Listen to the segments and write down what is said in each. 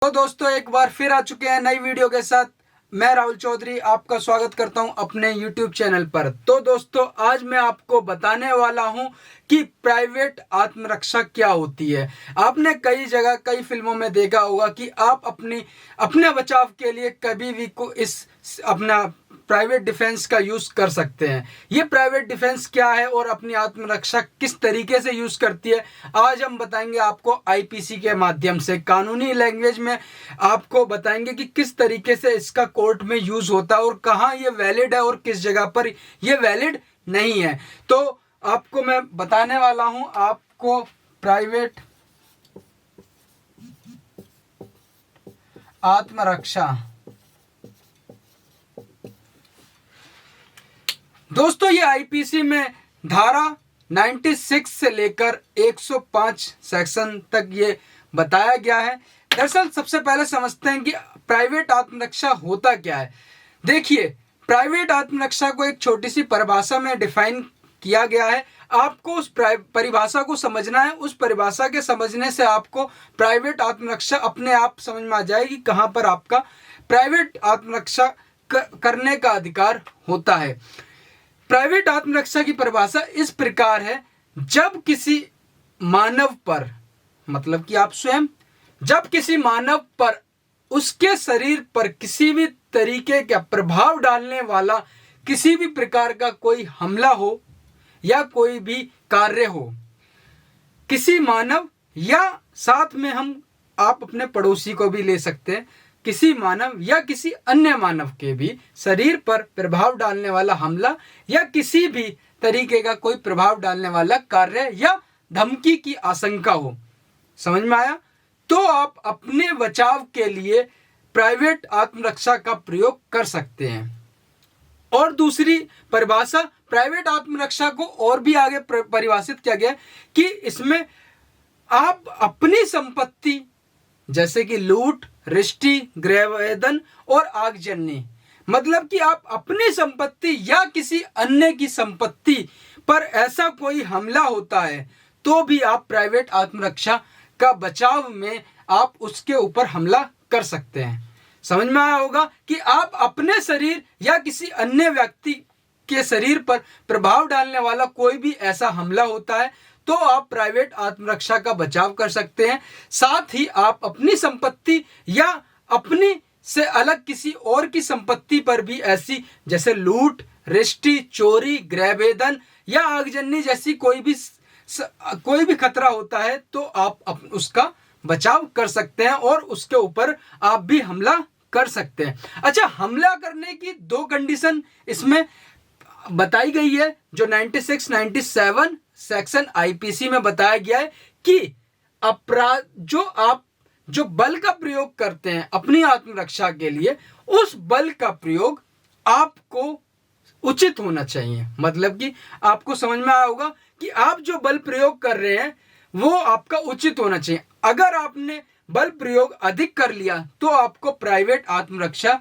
तो दोस्तों एक बार फिर आ चुके हैं नई वीडियो के साथ। मैं राहुल चौधरी आपका स्वागत करता हूं अपने YouTube चैनल पर। तो दोस्तों आज मैं आपको बताने वाला हूं कि प्राइवेट आत्मरक्षा क्या होती है। आपने कई जगह कई फिल्मों में देखा होगा कि आप अपने बचाव के लिए कभी भी को इस अपना प्राइवेट डिफेंस का यूज कर सकते हैं। ये प्राइवेट डिफेंस क्या है और अपनी आत्मरक्षा किस तरीके से यूज करती है, आज हम बताएंगे आपको आईपीसी के माध्यम से। कानूनी लैंग्वेज में आपको बताएंगे कि किस तरीके से इसका कोर्ट में यूज होता है और कहाँ ये वैलिड है और किस जगह पर ये वैलिड नहीं है। तो आपको मैं बताने वाला हूं आपको प्राइवेट आत्मरक्षा। दोस्तों ये आईपीसी में धारा 96 से लेकर 105 सेक्शन तक ये बताया गया है। दरअसल सबसे पहले समझते हैं कि प्राइवेट आत्मरक्षा होता क्या है। देखिए, प्राइवेट आत्मरक्षा को एक छोटी सी परिभाषा में डिफाइन किया गया है। आपको उस परिभाषा को समझना है। उस परिभाषा के समझने से आपको प्राइवेट आत्मरक्षा अपने आप समझ में आ जाएगी कहां पर आपका प्राइवेट आत्मरक्षा करने का अधिकार होता है। प्राइवेट आत्मरक्षा की परिभाषा इस प्रकार है, जब किसी मानव पर, मतलब कि आप स्वयं, जब किसी मानव पर उसके शरीर पर किसी भी तरीके का प्रभाव डालने वाला किसी भी प्रकार का कोई हमला हो या कोई भी कार्य हो, किसी मानव या साथ में आप अपने पड़ोसी को भी ले सकते हैं, किसी मानव या किसी अन्य मानव के भी शरीर पर प्रभाव डालने वाला हमला या किसी भी तरीके का कोई प्रभाव डालने वाला कार्य या धमकी की आशंका हो। समझ में आया? तो आप अपने बचाव के लिए प्राइवेट आत्मरक्षा का प्रयोग कर सकते हैं। और दूसरी परिभाषा प्राइवेट आत्मरक्षा को और भी आगे परिभाषित किया गया कि इसमें आप अपनी संपत्ति जैसे कि लूट, रिष्टी, गृहवेदन और आगजनी, मतलब कि आप अपनी संपत्ति या किसी अन्य की संपत्ति पर ऐसा कोई हमला होता है तो भी आप प्राइवेट आत्मरक्षा का बचाव में आप उसके ऊपर हमला कर सकते हैं। समझ में आया होगा कि आप अपने शरीर या किसी अन्य व्यक्ति के शरीर पर प्रभाव डालने वाला कोई भी ऐसा हमला होता है तो आप प्राइवेट आत्मरक्षा का बचाव कर सकते हैं। साथ ही आप अपनी संपत्ति या अपनी से अलग किसी और की संपत्ति पर भी ऐसी जैसे लूट, रिष्टी, चोरी, गृहभेदन या आगजनी जैसी कोई भी खतरा होता है तो आप उसका बचाव कर सकते हैं और उसके ऊपर आप भी हमला कर सकते हैं। अच्छा, हमला करने की दो कंडीशन इसमें बताई गई है जो 96, 97 सेक्शन आईपीसी में बताया गया है कि अपराध जो बल का प्रयोग करते हैं अपनी आत्मरक्षा के लिए, उस बल का प्रयोग आपको उचित होना चाहिए। मतलब कि आपको समझ में आया होगा कि आप जो बल प्रयोग कर रहे हैं वो आपका उचित होना चाहिए। अगर आपने बल प्रयोग अधिक कर लिया तो आपको प्राइवेट आत्मरक्षा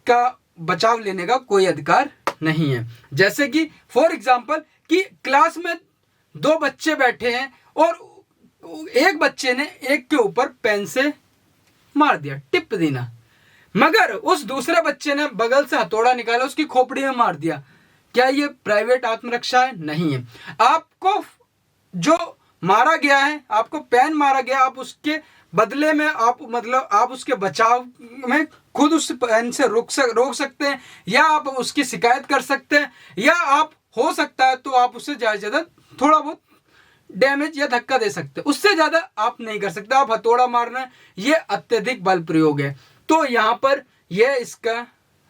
का बचाव लेने का कोई अधिकार नहीं है। जैसे कि फॉर एग्जांपल कि क्लास में दो बच्चे बैठे हैं और एक बच्चे ने एक के ऊपर पेन से मार दिया, टिप देना, मगर उस दूसरे बच्चे ने बगल से हथौड़ा निकाला उसकी खोपड़ी में मार दिया। क्या ये प्राइवेट आत्मरक्षा है? नहीं है। आपको जो मारा गया है, आपको पेन मारा गया, आप उसके बदले में आप उसके बचाव में खुद उस पेन से रोक सकते हैं या आप उसकी शिकायत कर सकते हैं या आप हो सकता है तो आप उससे ज्यादा थोड़ा बहुत डैमेज या धक्का दे सकते हैं। उससे ज्यादा आप नहीं कर सकते। आप हथौड़ा मारना ये अत्यधिक बल प्रयोग है, तो यहां पर यह इसका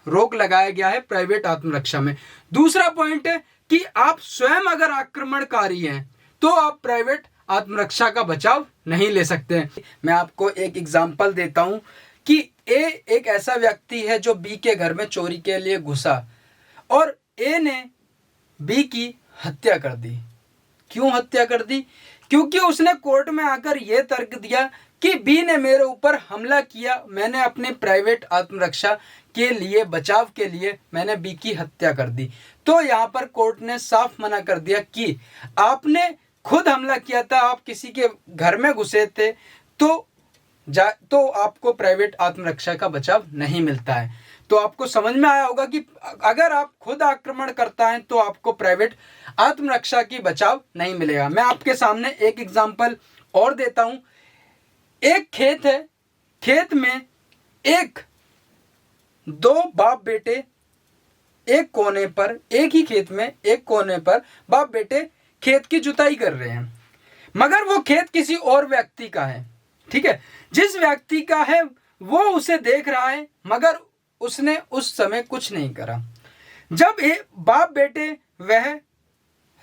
रोक लगाया गया है प्राइवेट आत्मरक्षा में। दूसरा पॉइंट है कि आप स्वयं अगर आक्रमणकारी हैं तो आप प्राइवेट आत्मरक्षा का बचाव नहीं ले सकते हैं। मैं आपको एक एग्जांपल देता हूं कि ए एक ऐसा व्यक्ति है जो बी के घर में चोरी के लिए घुसा और ए ने बी की हत्या कर दी। क्यों हत्या कर दी? क्योंकि उसने कोर्ट में आकर यह तर्क दिया कि बी ने मेरे ऊपर हमला किया, मैंने अपने प्राइवेट आत्मरक्षा के लिए, बचाव के लिए मैंने बी की हत्या कर दी। तो यहां पर कोर्ट ने साफ मना कर दिया कि आपने खुद हमला किया था, आप किसी के घर में घुसे थे, तो तो आपको प्राइवेट आत्मरक्षा का बचाव नहीं मिलता है। तो आपको समझ में आया होगा कि अगर आप खुद आक्रमण करता है तो आपको प्राइवेट आत्मरक्षा की बचाव नहीं मिलेगा। मैं आपके सामने एक एग्जांपल और देता हूं। एक खेत है, खेत में दो बाप बेटे एक कोने पर, एक ही खेत में एक कोने पर बाप बेटे खेत की जुताई कर रहे हैं, मगर वो खेत किसी और व्यक्ति का है। ठीक है, जिस व्यक्ति का है वो उसे देख रहा है, मगर उसने उस समय कुछ नहीं करा। जब बाप बेटे वह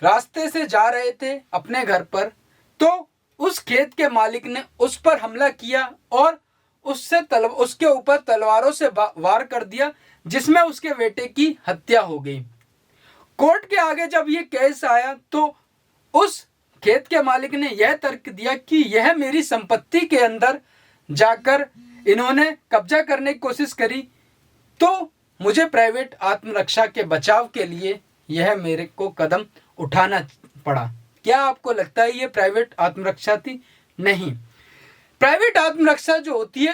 रास्ते से जा रहे थे अपने घर पर, तो उस खेत के मालिक ने उस पर हमला किया और उसके ऊपर तलवारों से वार कर दिया, जिसमें उसके बेटे की हत्या हो गई। कोर्ट के आगे जब ये केस आया तो उस खेत के मालिक ने यह तर्क दिया कि यह मेरी संपत्ति के अंदर जाकर इन्होंने कब्जा करने की कोशिश करी, तो मुझे प्राइवेट आत्मरक्षा के बचाव के लिए यह मेरे को कदम उठाना पड़ा। क्या आपको लगता है ये प्राइवेट आत्मरक्षा थी? नहीं। प्राइवेट आत्मरक्षा जो होती है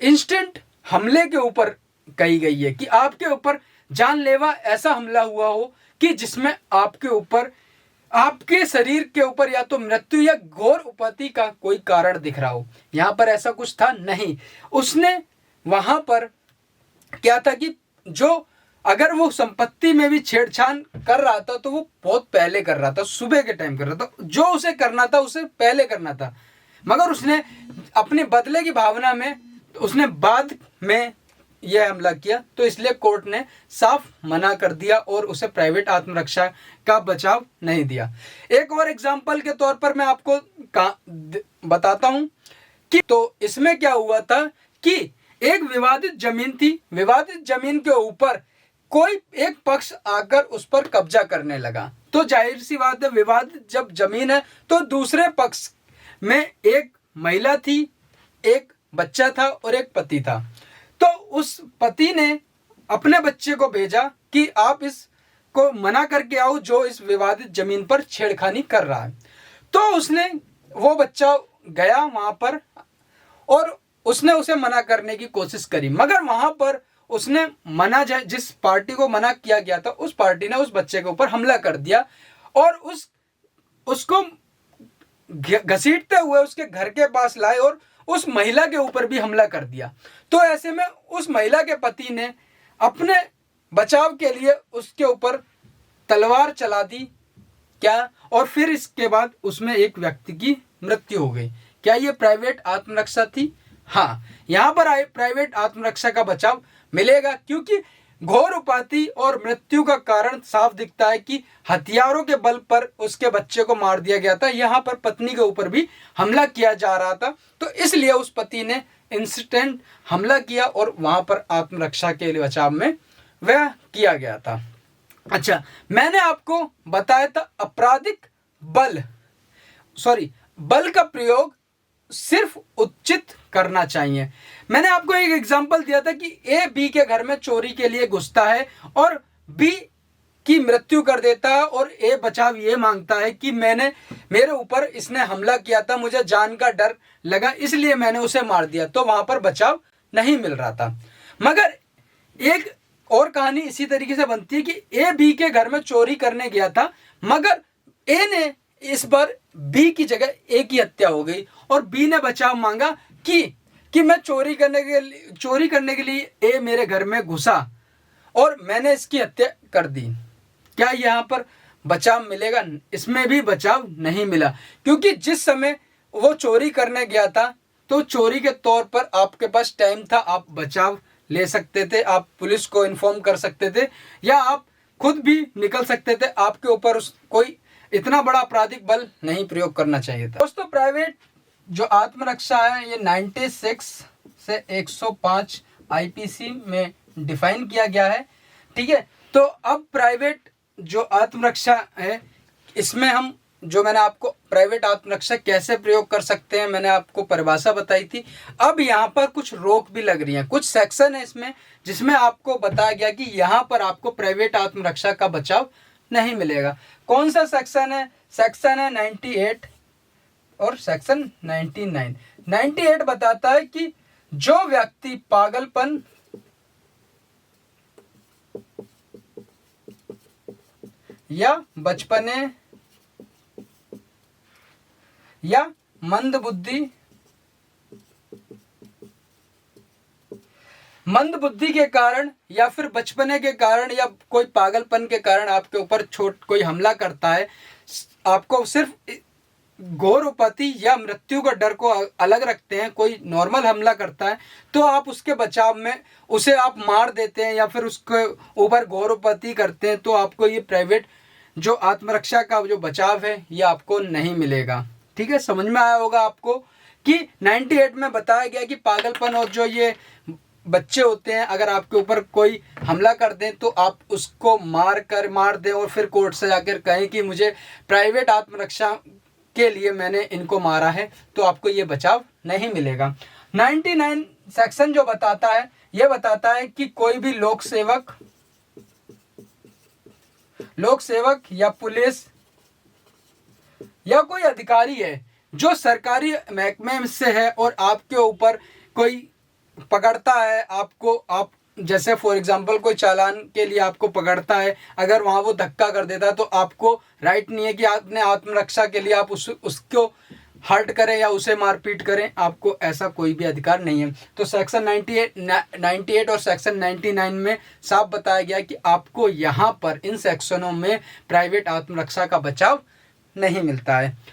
इंस्टेंट हमले के ऊपर कही गई है, कि आपके ऊपर जानलेवा ऐसा हमला हुआ हो कि जिसमें आपके ऊपर, आपके शरीर के ऊपर या तो मृत्यु या घोर उपाधि का कोई कारण दिख रहा हो। यहां पर ऐसा कुछ था नहीं। उसने वहां पर क्या था कि जो अगर वो संपत्ति में भी छेड़छाड़ कर रहा था तो वो बहुत पहले कर रहा था, सुबह के टाइम कर रहा था। जो उसे करना था उसे पहले करना था, मगर उसने अपने बदले की भावना में उसने बाद में यह हमला किया। तो इसलिए कोर्ट ने साफ मना कर दिया और उसे प्राइवेट आत्मरक्षा का बचाव नहीं दिया। एक और एग्जांपल के तौर पर मैं आपको बताता हूं कि तो इसमें क्या हुआ था कि एक विवादित जमीन थी। विवादित जमीन के ऊपर कोई एक पक्ष आकर उस पर कब्जा करने लगा। तो जाहिर सी बात है, विवादित जब जमीन है तो दूसरे पक्ष में एक महिला थी, एक बच्चा था और एक पति था। तो उस पति ने अपने बच्चे को भेजा कि आप इसको मना करके आओ जो इस विवादित जमीन पर छेड़खानी कर रहा है। तो वो बच्चा गया वहां पर और उसने उसे मना करने की कोशिश करी, मगर वहां पर उसने जिस पार्टी को मना किया गया था उस पार्टी ने उस बच्चे के ऊपर हमला कर दिया और उसको घसीटते हुए उसके घर के पास लाए और उस महिला के ऊपर भी हमला कर दिया। तो ऐसे में उस महिला के पति ने अपने बचाव के लिए उसके ऊपर तलवार चला दी क्या, और फिर इसके बाद उसमें एक व्यक्ति की मृत्यु हो गई। क्या ये प्राइवेट आत्मरक्षा थी? हाँ, यहाँ पर प्राइवेट आत्मरक्षा का बचाव मिलेगा, क्योंकि घोर उपाधि और मृत्यु का कारण साफ दिखता है कि हथियारों के बल पर उसके बच्चे को मार दिया गया था। यहाँ पर पत्नी के ऊपर भी हमला किया जा रहा था, तो इसलिए उस पति ने इंस्टेंट हमला किया और वहां पर आत्मरक्षा के लिए बचाव में वह किया गया था। अच्छा, मैंने आपको बताया था आपराधिक बल का प्रयोग सिर्फ उचित करना चाहिए। मैंने आपको एक एग्जांपल दिया था कि ए बी के घर में चोरी के लिए घुसता है और बी की मृत्यु कर देता है और ए बचाव ये मांगता है कि मेरे ऊपर इसने हमला किया था, मुझे जान का डर लगा इसलिए मैंने उसे मार दिया। तो वहां पर बचाव नहीं मिल रहा था। मगर एक और कहानी इसी तरीके से बनती है कि ए बी के घर में चोरी करने गया था, मगर ए ने इस बार बी की जगह ए की हत्या हो गई और बी ने बचाव मांगा कि मैं चोरी करने के लिए ए मेरे घर में घुसा और मैंने इसकी हत्या कर दी। क्या यहाँ पर बचाव मिलेगा? इसमें भी बचाव नहीं मिला, क्योंकि जिस समय वो चोरी करने गया था तो चोरी के तौर पर आपके पास टाइम था, आप बचाव ले सकते थे, आप पुलिस को इन्फॉर्म कर सकते थे या आप खुद भी निकल सकते थे। आपके ऊपर कोई इतना बड़ा आपराधिक बल नहीं प्रयोग करना चाहिए था। दोस्तों, प्राइवेट जो आत्मरक्षा है ये 96 से 105 आईपीसी में डिफाइन किया गया है। ठीक है, तो अब प्राइवेट जो आत्मरक्षा है इसमें हम जो मैंने आपको प्राइवेट आत्मरक्षा कैसे प्रयोग कर सकते हैं मैंने आपको परिभाषा बताई थी। अब यहाँ पर कुछ रोक भी लग रही है, कुछ सेक्शन है इसमें जिसमें आपको बताया गया कि यहाँ पर आपको प्राइवेट आत्मरक्षा का बचाव नहीं मिलेगा। कौन सा सेक्शन है? सेक्शन है 98 और सेक्शन 99। 98 बताता है कि जो व्यक्ति पागलपन या बचपने या मंद बुद्धि के कारण या फिर बचपने के कारण या कोई पागलपन के कारण आपके ऊपर कोई हमला करता है, आपको सिर्फ घोर या मृत्यु का डर को अलग रखते हैं, कोई नॉर्मल हमला करता है तो आप उसके बचाव में उसे आप मार देते हैं या फिर उसके ऊपर घोर करते हैं, तो आपको ये प्राइवेट जो आत्मरक्षा का जो बचाव है ये आपको नहीं मिलेगा। ठीक है, समझ में आया होगा आपको कि 98 में बताया गया कि पागलपन और जो ये बच्चे होते हैं, अगर आपके ऊपर कोई हमला कर दें तो आप उसको मार दें और फिर कोर्ट से जाकर कहें कि मुझे प्राइवेट आत्मरक्षा के लिए मैंने इनको मारा है, तो आपको ये बचाव नहीं मिलेगा। 99 सेक्शन जो बताता है, ये बताता है कि कोई भी लोक सेवक या पुलिस या कोई अधिकारी है जो सरकारी महकमे से है और आपके ऊपर कोई पकड़ता है आपको, आप जैसे फॉर एग्जांपल कोई चालान के लिए आपको पकड़ता है, अगर वहाँ वो धक्का कर देता है तो आपको राइट नहीं है कि अपने आत्मरक्षा के लिए आप उसको हर्ट करें या उसे मारपीट करें, आपको ऐसा कोई भी अधिकार नहीं है। तो सेक्शन 98 और सेक्शन 99 में साफ बताया गया कि आपको यहाँ पर इन सेक्शनों में प्राइवेट आत्मरक्षा का बचाव नहीं मिलता है।